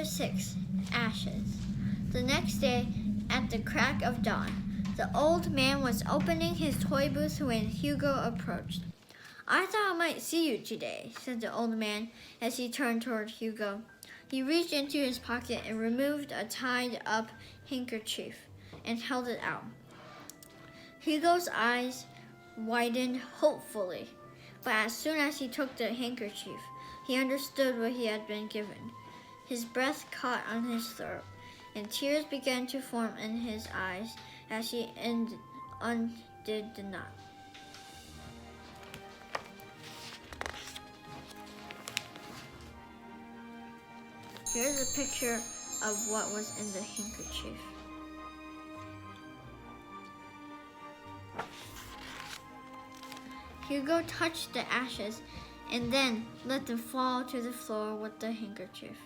Chapter 6. Ashes. The next day, at the crack of dawn, the old man was opening his toy booth when Hugo approached. "I thought I might see you today," said the old man as he turned toward Hugo. He reached into his pocket and removed a tied-up handkerchief and held it out. Hugo's eyes widened hopefully, but as soon as he took the handkerchief, he understood what he had been given. His breath caught on his throat, and tears began to form in his eyes as he undid the knot. Here's a picture of what was in the handkerchief. Hugo touched the ashes and then let them fall to the floor with the handkerchief.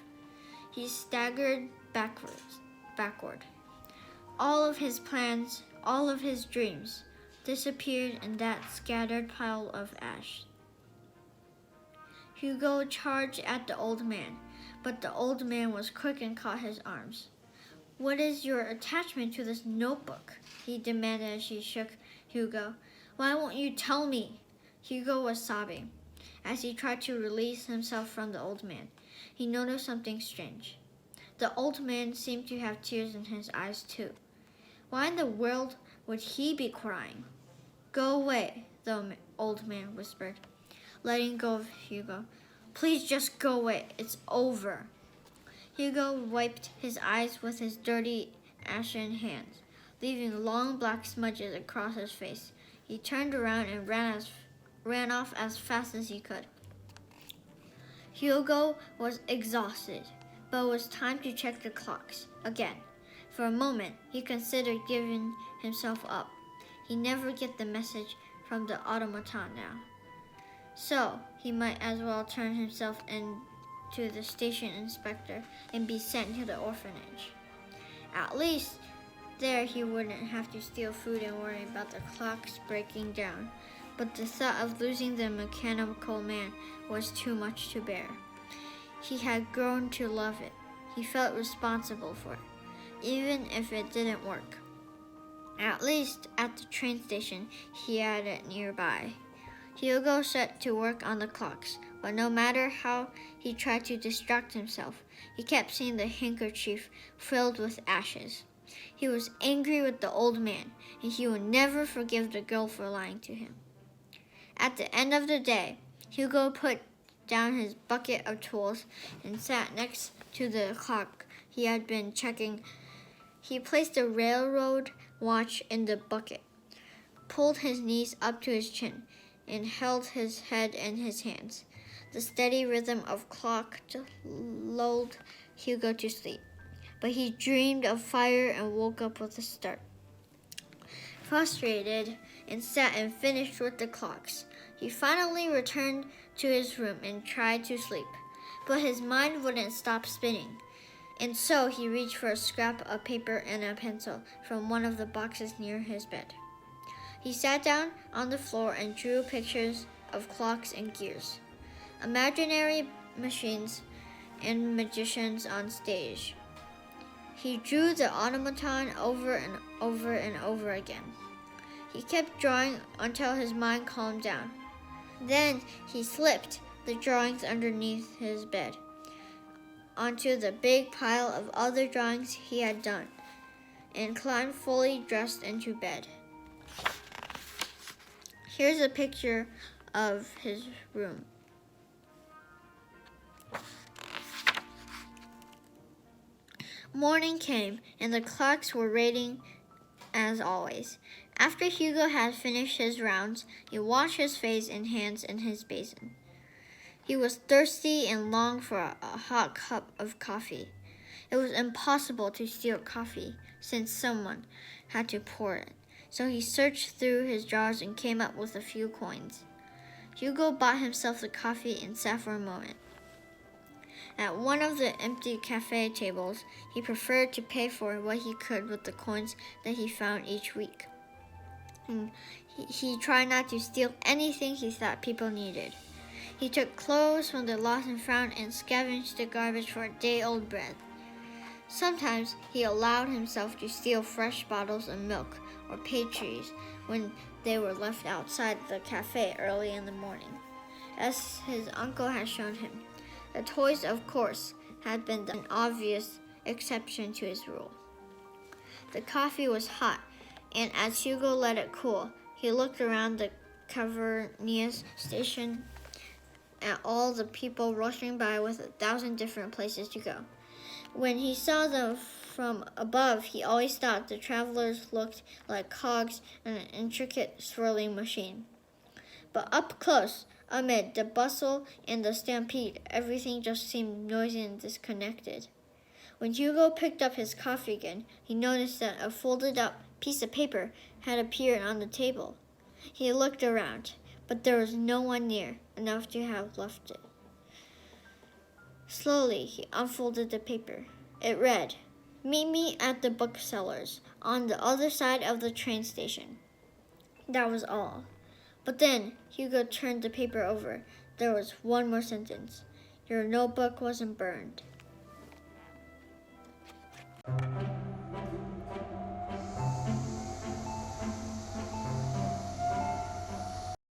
He staggered backward. All of his plans, all of his dreams, disappeared in that scattered pile of ash. Hugo charged at the old man, but the old man was quick and caught his arms. "What is your attachment to this notebook?" he demanded as he shook Hugo. "Why won't you tell me?" Hugo was sobbing. As he tried to release himself from the old man, he noticed something strange. The old man seemed to have tears in his eyes too. Why in the world would he be crying? "Go away," the old man whispered, letting go of Hugo. "Please just go away. It's over." Hugo wiped his eyes with his dirty, ashen hands, leaving long black smudges across his face. He turned around and ran off as fast as he could. Hugo was exhausted, but it was time to check the clocks again. For a moment, he considered giving himself up. He'd never get the message from the automaton now. So, he might as well turn himself into the station inspector and be sent to the orphanage. At least, there he wouldn't have to steal food and worry about the clocks breaking down. But the thought of losing the mechanical man was too much to bear. He had grown to love it. He felt responsible for it, even if it didn't work. At least at the train station, he had it nearby. Hugo set to work on the clocks, but no matter how he tried to distract himself, he kept seeing the handkerchief filled with ashes. He was angry with the old man, and he would never forgive the girl for lying to him. At the end of the day, Hugo put down his bucket of tools and sat next to the clock he had been checking. He placed the railroad watch in the bucket, pulled his knees up to his chin, and held his head in his hands. The steady rhythm of clock lulled Hugo to sleep, but he dreamed of fire and woke up with a start. Frustrated, and sat and finished with the clocks. He finally returned to his room and tried to sleep, but his mind wouldn't stop spinning, and so he reached for a scrap of paper and a pencil from one of the boxes near his bed. He sat down on the floor and drew pictures of clocks and gears, imaginary machines, and magicians on stage. He drew the automaton over and over and over again. He kept drawing until his mind calmed down. Then he slipped the drawings underneath his bed onto the big pile of other drawings he had done and climbed fully dressed into bed. Here's a picture of his room. Morning came, and the clocks were rating as always. After Hugo had finished his rounds, he washed his face and hands in his basin. He was thirsty and longed for a hot cup of coffee. It was impossible to steal coffee, since someone had to pour it. So he searched through his drawers and came up with a few coins. Hugo bought himself the coffee and sat for a moment. At one of the empty cafe tables, he preferred to pay for what he could with the coins that he found each week. He tried not to steal anything he thought people needed. He took clothes from the lost and found and scavenged the garbage for day-old bread. Sometimes he allowed himself to steal fresh bottles of milk or pastries when they were left outside the cafe early in the morning. As his uncle had shown him, the toys, of course, had been an obvious exception to his rule. The coffee was hot, and as Hugo let it cool, he looked around the cavernous station at all the people rushing by with 1,000 different places to go. When he saw them from above, he always thought the travelers looked like cogs in an intricate swirling machine. But up close, amid the bustle and the stampede, everything just seemed noisy and disconnected. When Hugo picked up his coffee again, he noticed that a folded-up piece of paper had appeared on the table. He looked around, but there was no one near enough to have left it. Slowly, he unfolded the paper. It read, "Meet me at the bookseller's on the other side of the train station." That was all. But then Hugo turned the paper over. There was one more sentence. "Your notebook wasn't burned."